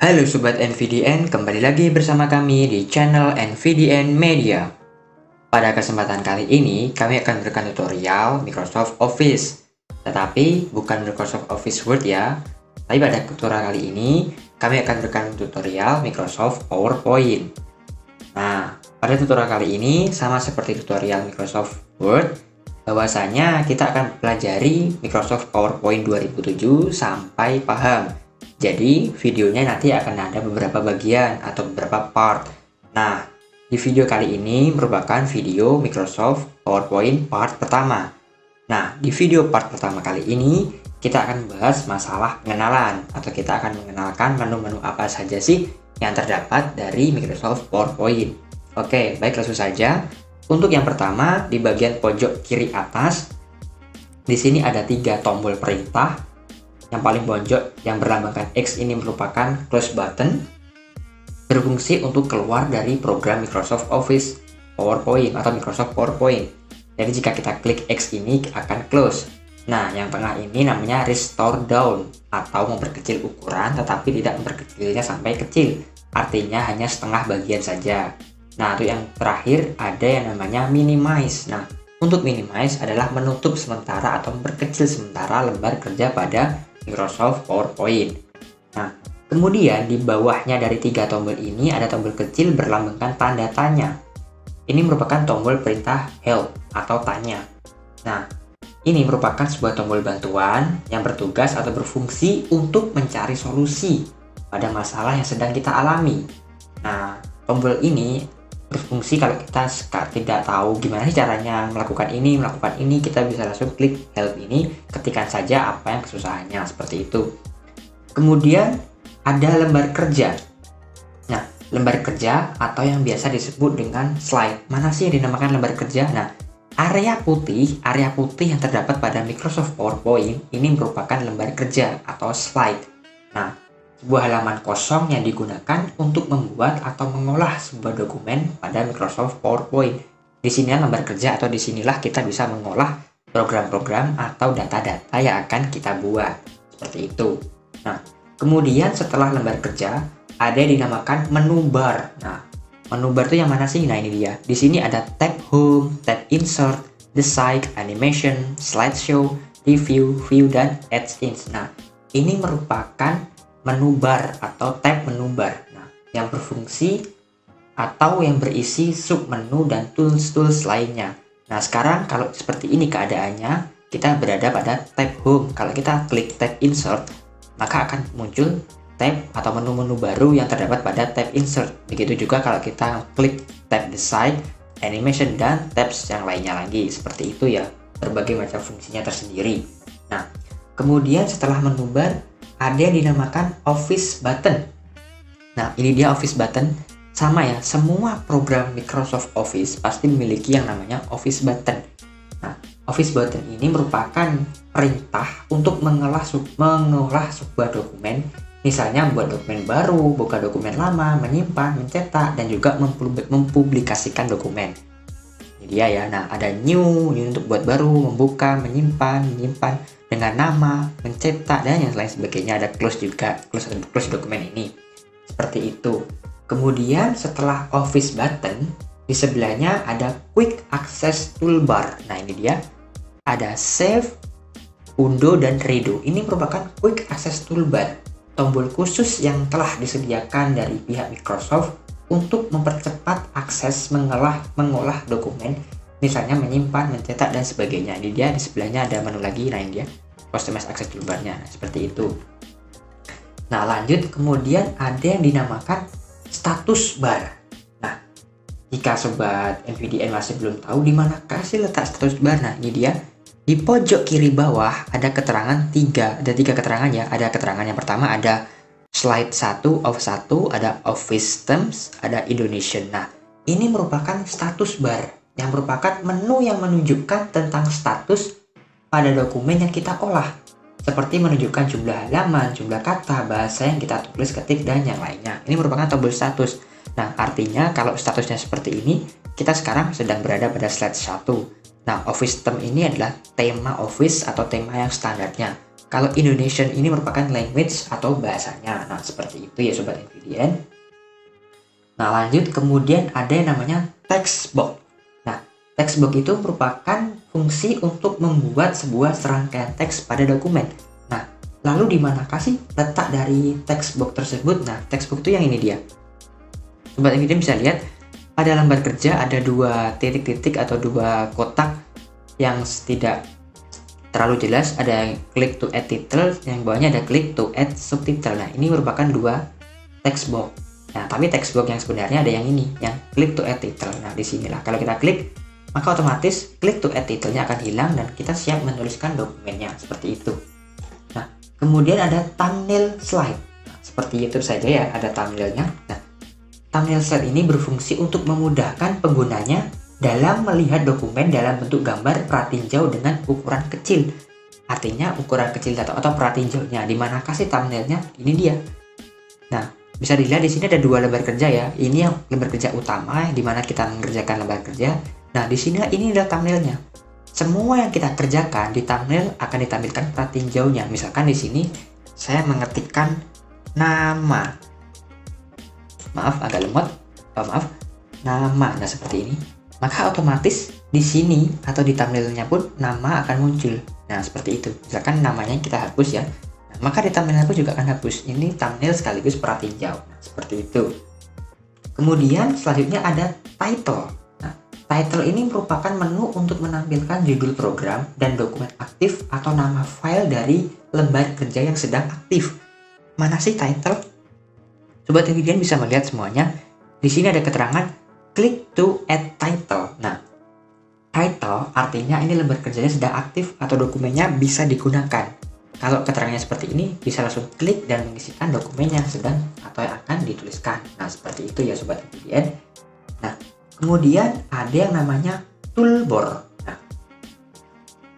Halo Sobat NVDN, kembali lagi bersama kami di channel NVDN Media. Pada kesempatan kali ini, kami akan memberikan tutorial Microsoft Office. Tetapi bukan Microsoft Office Word ya. Tapi pada tutorial kali ini, kami akan memberikan tutorial Microsoft PowerPoint. Nah, pada tutorial kali ini, sama seperti tutorial Microsoft Word, bahwasanya kita akan pelajari Microsoft PowerPoint 2007 sampai paham. Jadi videonya nanti akan ada beberapa bagian atau beberapa part. Nah, di video kali ini merupakan video Microsoft PowerPoint part pertama. Nah, di video part pertama kali ini kita akan bahas masalah pengenalan atau kita akan mengenalkan menu-menu apa saja sih yang terdapat dari Microsoft PowerPoint. Oke, baik, langsung saja. Untuk yang pertama, di bagian pojok kiri atas, di sini ada 3 tombol perintah. Yang paling pojok yang berlambangkan X ini merupakan close button, berfungsi untuk keluar dari program Microsoft Office PowerPoint atau Microsoft PowerPoint. Jadi jika kita klik X ini akan close. Nah, yang tengah ini namanya restore down atau memperkecil ukuran tetapi tidak memperkecilnya sampai kecil. Artinya hanya setengah bagian saja. Nah, untuk yang terakhir ada yang namanya minimize. Nah, untuk minimize adalah menutup sementara atau memperkecil sementara lembar kerja pada Microsoft PowerPoint. Nah, kemudian di bawahnya dari 3 tombol ini ada tombol kecil berlambangkan tanda tanya. Ini merupakan tombol perintah help atau tanya. Nah, ini merupakan sebuah tombol bantuan yang bertugas atau berfungsi untuk mencari solusi pada masalah yang sedang kita alami. Nah, tombol ini berfungsi kalau kita tidak tahu gimana sih caranya melakukan ini, kita bisa langsung klik help ini, ketikkan saja apa yang kesusahannya, seperti itu. Kemudian ada lembar kerja. Nah, lembar kerja atau yang biasa disebut dengan slide. Mana sih yang dinamakan lembar kerja? Nah, area putih yang terdapat pada Microsoft PowerPoint ini merupakan lembar kerja atau slide. Nah, sebuah halaman kosong yang digunakan untuk membuat atau mengolah sebuah dokumen pada Microsoft PowerPoint. Di sini lembar kerja atau disinilah kita bisa mengolah program-program atau data-data yang akan kita buat. Seperti itu. Nah, kemudian setelah lembar kerja, ada yang dinamakan menu bar. Nah, menu bar itu yang mana sih? Nah, ini dia. Di sini ada tab Home, tab Insert, Decide, Animation, Slideshow, Review, View, dan Add-ins. Nah, ini merupakan menu bar atau tab menu bar. Nah, yang berfungsi atau yang berisi sub menu dan tools-tools lainnya. Nah, sekarang kalau seperti ini keadaannya, kita berada pada tab Home. Kalau kita klik tab Insert, maka akan muncul tab atau menu-menu baru yang terdapat pada tab Insert. Begitu juga kalau kita klik tab Decide, Animation, dan tabs yang lainnya lagi. Seperti itu ya, berbagai macam fungsinya tersendiri. Nah, kemudian setelah menu bar, ada yang dinamakan Office Button. Nah, ini dia Office Button. Sama ya, semua program Microsoft Office pasti memiliki yang namanya Office Button. Nah, Office Button ini merupakan perintah untuk mengolah sebuah dokumen. Misalnya membuat dokumen baru, buka dokumen lama, menyimpan, mencetak, dan juga mempublikasikan dokumen. Ini dia ya. Nah, ada new untuk buat baru, membuka, menyimpan dengan nama, mencetak, dan yang lain sebagainya. Ada close juga, close dokumen ini. Seperti itu. Kemudian setelah Office Button, di sebelahnya ada Quick Access Toolbar. Nah, ini dia. Ada Save, Undo, dan Redo. Ini merupakan Quick Access Toolbar, tombol khusus yang telah disediakan dari pihak Microsoft untuk mempercepat akses mengolah dokumen. Misalnya menyimpan, mencetak, dan sebagainya. Ini dia, di sebelahnya ada menu lagi. Nah, ini dia Customize Access Toolbar-nya. Nah, seperti itu. Nah, lanjut, kemudian ada yang dinamakan status bar. Nah, jika sobat NVDN masih belum tahu di manakah sih letak status bar, nah ini dia. Di pojok kiri bawah ada keterangan ada tiga keterangan ya. Ada keterangan yang pertama ada slide 1 of 1, ada Office Terms, ada Indonesian. Nah, ini merupakan status bar yang merupakan menu yang menunjukkan tentang status pada dokumen yang kita olah, seperti menunjukkan jumlah halaman, jumlah kata, bahasa yang kita tulis, ketik, dan yang lainnya. Ini merupakan tombol status. Nah, artinya kalau statusnya seperti ini, kita sekarang sedang berada pada slide 1. Nah, Office Term ini adalah tema Office atau tema yang standarnya. Kalau Indonesian ini merupakan language atau bahasanya. Nah, seperti itu ya Sobat NVDN. Nah, lanjut kemudian ada yang namanya text box. Nah, text box itu merupakan fungsi untuk membuat sebuah serangkaian teks pada dokumen. Nah, lalu di manakah sih letak dari text box tersebut? Nah, text box itu yang ini dia. Sobat NVDN bisa lihat pada lembar kerja ada dua titik-titik atau dua kotak yang tidak terlalu jelas, ada yang click to add title, yang bawahnya ada click to add subtitle. Nah, ini merupakan dua text box. Nah, tapi text box yang sebenarnya ada yang ini, yang click to add title. Nah, disinilah kalau kita klik, maka otomatis click to add title-nya akan hilang dan kita siap menuliskan dokumennya seperti itu. Nah, kemudian ada thumbnail slide. Nah, seperti itu saja ya, ada thumbnailnya. Nah, thumbnail slide ini berfungsi untuk memudahkan penggunanya dalam melihat dokumen dalam bentuk gambar pratinjau dengan ukuran kecil. Artinya ukuran kecil atau pratinjaunya. Di mana kasih thumbnailnya? Ini dia. Nah, bisa dilihat di sini ada dua lembar kerja ya. Ini yang lembar kerja utama di mana kita mengerjakan lembar kerja. Nah, di sini ini adalah thumbnailnya. Semua yang kita kerjakan di thumbnail akan ditampilkan pratinjaunya. Misalkan di sini saya mengetikkan nama. Maaf, agak lemot. Maaf. Nama. Nah, seperti ini. Maka otomatis di sini atau di thumbnailnya pun nama akan muncul. Nah, seperti itu. Misalkan namanya kita hapus ya. Nah, maka di thumbnailnya pun juga akan hapus. Ini thumbnail sekaligus pratinjau. Nah, seperti itu. Kemudian selanjutnya ada title. Nah, title ini merupakan menu untuk menampilkan judul program dan dokumen aktif atau nama file dari lembar kerja yang sedang aktif. Mana sih title? Sobat NVDN bisa melihat semuanya. Di sini ada keterangan click to add title. Nah, title artinya ini lembar kerjanya sedang aktif atau dokumennya bisa digunakan. Kalau keterangannya seperti ini, bisa langsung klik dan mengisikan dokumen yang sedang atau yang akan dituliskan. Nah, seperti itu ya Sobat NVDN. Nah, kemudian ada yang namanya toolbar. Nah,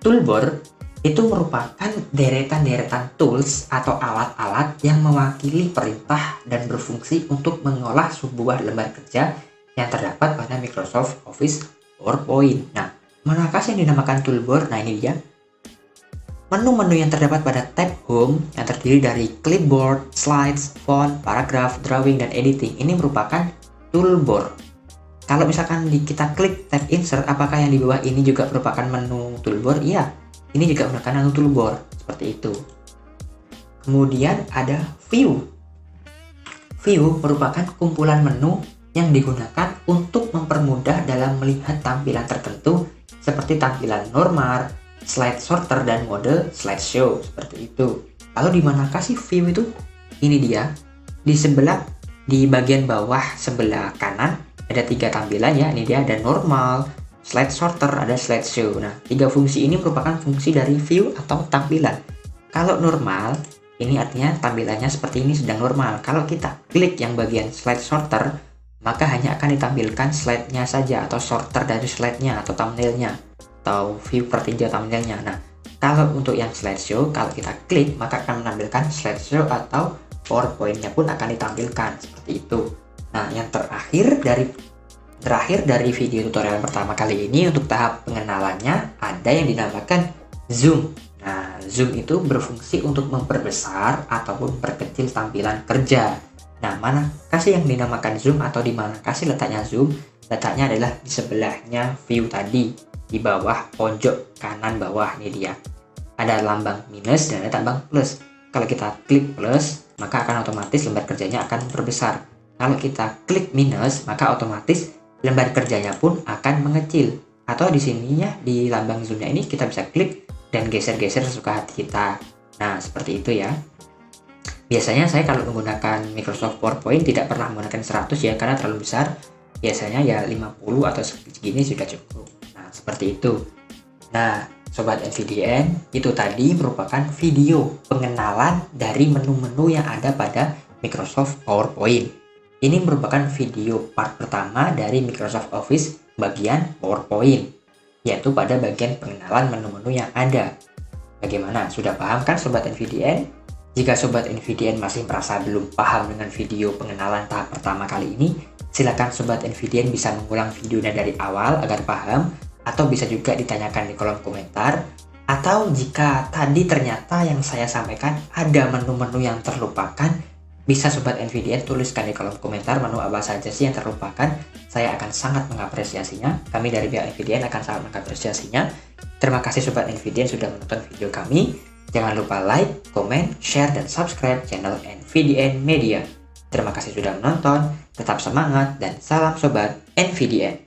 toolbar itu merupakan deretan-deretan tools atau alat-alat yang mewakili perintah dan berfungsi untuk mengolah sebuah lembar kerja yang terdapat pada Microsoft Office PowerPoint. Nah, manakah yang dinamakan toolbar? Nah, ini dia. Menu-menu yang terdapat pada tab Home yang terdiri dari clipboard, slides, font, paragraph, drawing, dan editing ini merupakan toolbar. Kalau misalkan kita klik tab Insert, apakah yang di bawah ini juga merupakan menu toolbar? Iya, ini juga merupakan menu toolbar seperti itu. Kemudian ada View. View merupakan kumpulan menu yang digunakan untuk mempermudah dalam melihat tampilan tertentu seperti tampilan normal, slide sorter, dan mode slideshow seperti itu. Lalu di manakah sih view itu? Ini dia. Di bagian bawah sebelah kanan ada 3 tampilan ya. Ini dia, ada normal, slide sorter, ada slideshow. Nah, 3 fungsi ini merupakan fungsi dari view atau tampilan. Kalau normal, ini artinya tampilannya seperti ini sedang normal. Kalau kita klik yang bagian slide sorter, maka hanya akan ditampilkan slide-nya saja atau sorter dari slide-nya atau thumbnail-nya atau view pratinjau thumbnail-nya. Nah, kalau untuk yang slideshow, kalau kita klik maka akan menampilkan slideshow atau PowerPoint-nya pun akan ditampilkan seperti itu. Nah, yang terakhir dari video tutorial pertama kali ini untuk tahap pengenalannya ada yang dinamakan zoom. Nah, zoom itu berfungsi untuk memperbesar ataupun memperkecil tampilan kerja. Nah, mana kasih yang dinamakan zoom atau di mana kasih letaknya zoom? Letaknya adalah di sebelahnya view tadi, di bawah pojok kanan bawah. Ini dia. Ada lambang minus dan ada lambang plus. Kalau kita klik plus, maka akan otomatis lembar kerjanya akan memperbesar. Kalau kita klik minus, maka otomatis lembar kerjanya pun akan mengecil. Atau di sininya di lambang zoomnya ini kita bisa klik dan geser-geser sesuka hati kita. Nah, seperti itu ya. Biasanya saya kalau menggunakan Microsoft PowerPoint tidak pernah menggunakan 100 ya, karena terlalu besar. Biasanya ya 50 atau segini sudah cukup. Nah, seperti itu. Nah, Sobat NVDN, itu tadi merupakan video pengenalan dari menu-menu yang ada pada Microsoft PowerPoint. Ini merupakan video part pertama dari Microsoft Office bagian PowerPoint, yaitu pada bagian pengenalan menu-menu yang ada. Bagaimana? Sudah paham kan Sobat NVDN? Jika Sobat NVDN masih merasa belum paham dengan video pengenalan tahap pertama kali ini, silakan Sobat NVDN bisa mengulang videonya dari awal agar paham, atau bisa juga ditanyakan di kolom komentar. Atau jika tadi ternyata yang saya sampaikan ada menu-menu yang terlupakan, bisa Sobat NVDN tuliskan di kolom komentar menu apa saja sih yang terlupakan. Saya akan sangat mengapresiasinya. Kami dari pihak NVDN akan sangat mengapresiasinya. Terima kasih Sobat NVDN sudah menonton video kami. Jangan lupa like, komen, share, dan subscribe channel NVDN Media. Terima kasih sudah menonton, tetap semangat, dan salam Sobat NVDN.